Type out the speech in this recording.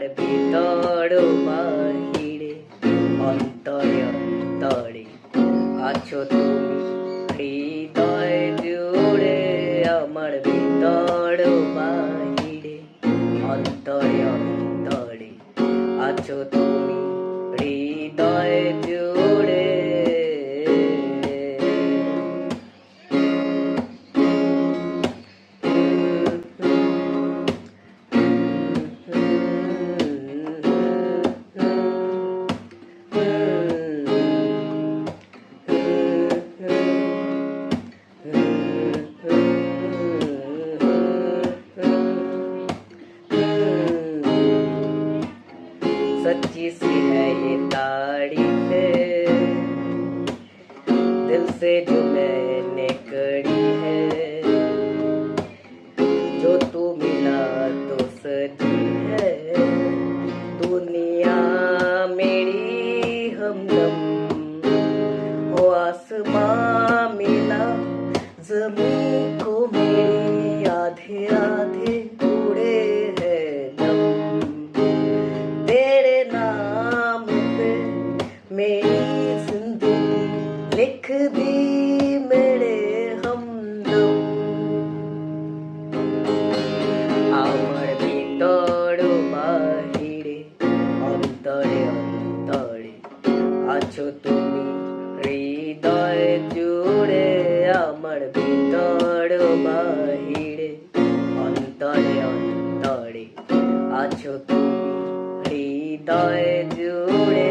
আমার ভিতর বাহিরে অন্তরে অন্তরে আছো তুমি হৃদয় জুড়ে আমার ভিতর বাহিরে অন্তরে অন্তরে আছো তুমি হৃদয় জুড়ে सच्ची सी है ये तारीफ दिल से जो मैंने करी है जो तू मिला तो सजी है दुनिया मेरी हमदम वो आसमां मिला जमीन को मेरी आधे आधे उड़े हैं दम तेरे नाम पे मेरी जिंदगी लिख दी मेरे हमदम আমার ভিতর বাহিরে অন্তরে অন্তরে আছো তুমি হৃদয় জুড়ে আমার ভিতর বাহিরে অন্তরে অন্তরে আছো তুমি হৃদয় জুড়ে